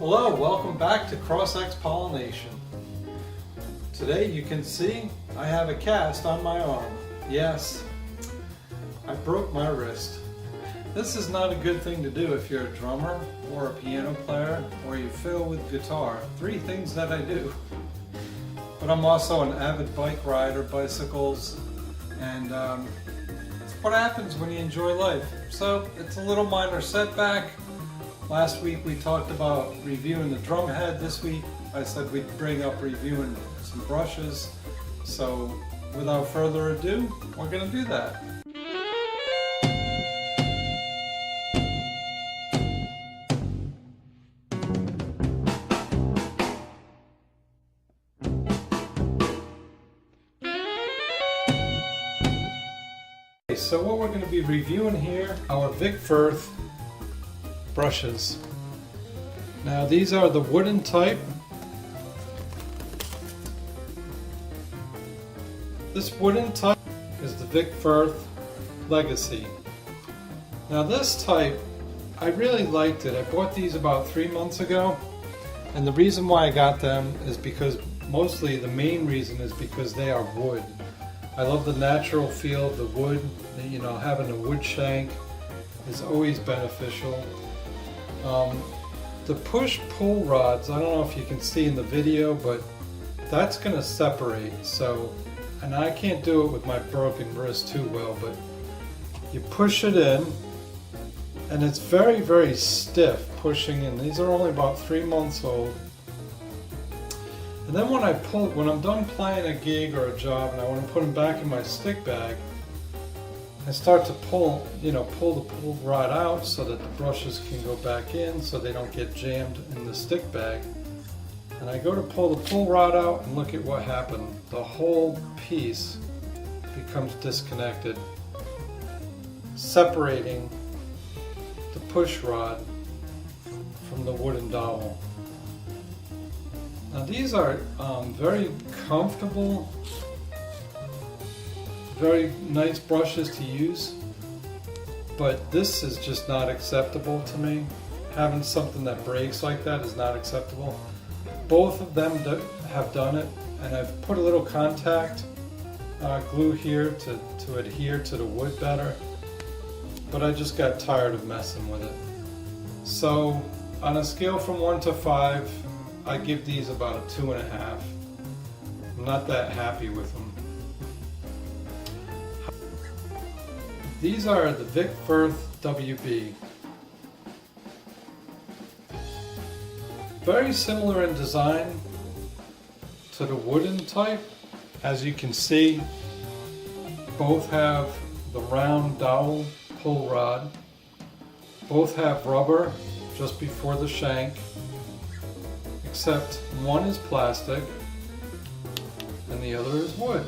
Hello, welcome back to crossxpollination. Today you can see I have a cast on my arm. Yes, I broke my wrist. This is not a good thing to do if you're a drummer or a piano player or you fiddle with guitar. Three things that I do. But I'm also an avid bike rider, bicycles, and that's what happens when you enjoy life. So it's a little minor setback. Last week we talked about reviewing the drum head. This week I said we'd bring up reviewing some brushes. So without further ado, we're going to do that. So what we're going to be reviewing here are Vic Firth brushes. Now these are the wooden type. This wooden type is the Vic Firth Legacy. Now this type, I really liked it. I bought these about 3 months ago, and the reason why I got them is because, mostly the main reason is because they are wood. I love the natural feel of the wood. You know, having a wood shank is always beneficial. The push-pull rods, I don't know if you can see in the video, but that's going to separate. So, and I can't do it with my broken wrist too well, but you push it in, and it's very, very stiff pushing in. These are only about 3 months old. And then when I'm done playing a gig or a job and I want to put them back in my stick bag, I start to pull the pull rod out so that the brushes can go back in so they don't get jammed in the stick bag. And I go to pull the pull rod out and look at what happened. The whole piece becomes disconnected, separating the push rod from the wooden dowel. Now these are very comfortable, very nice brushes to use, but this is just not acceptable to me. Having something that breaks like that is not acceptable. Both of them have done it, and I've put a little contact glue here to adhere to the wood better, but I just got tired of messing with it. So on a scale from 1 to 5, I give these about a 2.5. I'm not that happy with them. These are the Vic Firth WB. Very similar in design to the wooden type. As you can see, both have the round dowel pull rod. Both have rubber just before the shank, except one is plastic and the other is wood.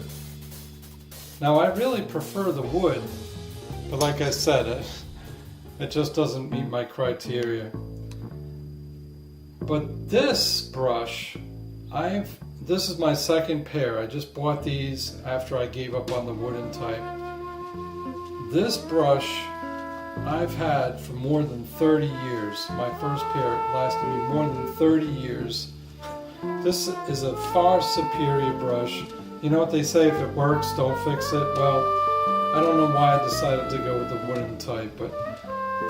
Now I really prefer the wood, but like I said, it just doesn't meet my criteria. But this brush, this is my second pair. I just bought these after I gave up on the wooden type. This brush I've had for more than 30 years. My first pair lasted me more than 30 years. This is a far superior brush. You know what they say, if it works, don't fix it. Well, I don't know why I decided to go with the wooden type, but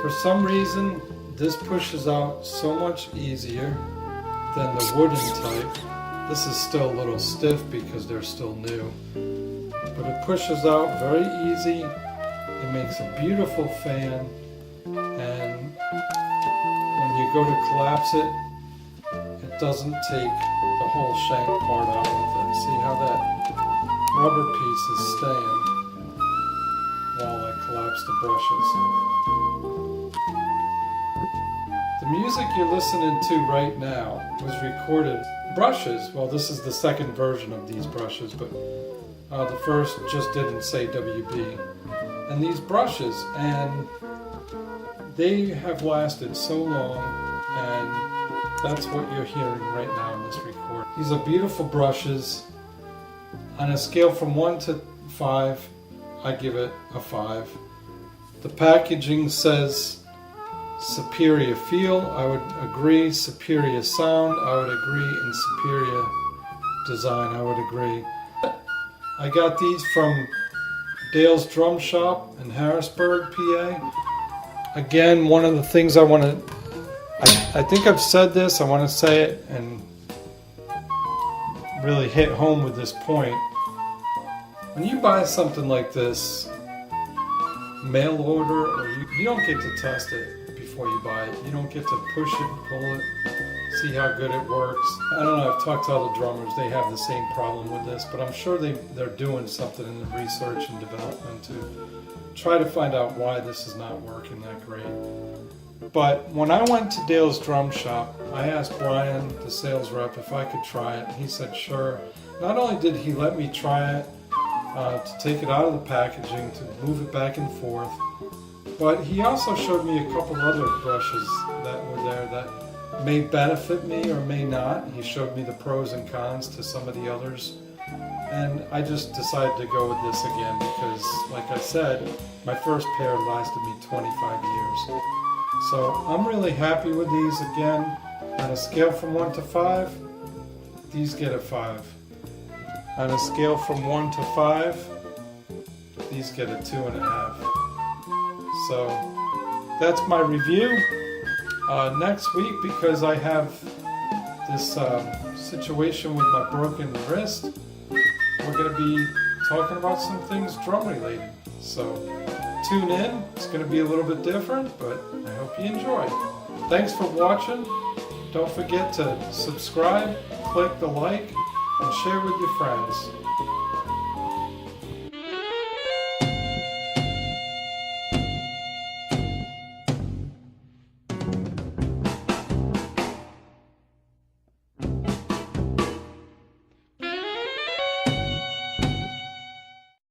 for some reason this pushes out so much easier than the wooden type. This is still a little stiff because they're still new, but it pushes out very easy. It makes a beautiful fan, and when you go to collapse it, it doesn't take the whole shank part out with it. See how that rubber piece is staying while I collapse the brushes. The music you're listening to right now was recorded. Brushes, well, this is the second version of these brushes, but the first just didn't say WB. And these brushes, and they have lasted so long, and that's what you're hearing right now in this recording. These are beautiful brushes. On a scale from 1 to 5, I give it a 5. The packaging says superior feel, I would agree. Superior sound, I would agree. And superior design, I would agree. I got these from Dale's Drum Shop in Harrisburg, PA. Again, one of the things I want to, I think I've said this, I want to say it and really hit home with this point. When you buy something like this, mail order, or you don't get to test it before you buy it. You don't get to push it, pull it, see how good it works. I don't know, I've talked to other drummers, they have the same problem with this, but I'm sure they're doing something in the research and development to try to find out why this is not working that great. But when I went to Dale's Drum Shop, I asked Brian, the sales rep, if I could try it. He said sure. Not only did he let me try it, to take it out of the packaging, to move it back and forth, but he also showed me a couple other brushes that were there that may benefit me or may not. He showed me the pros and cons to some of the others, and I just decided to go with this again because, like I said, my first pair lasted me 25 years. So I'm really happy with these. Again, on a scale from 1 to 5, these get a 5. On a scale from 1 to 5, these get a 2.5. So that's my review. Next week, because I have this situation with my broken wrist, we're going to be talking about some things drum related. So tune in. It's going to be a little bit different, but I hope you enjoy. Thanks for watching. Don't forget to subscribe, click the like, and share with your friends.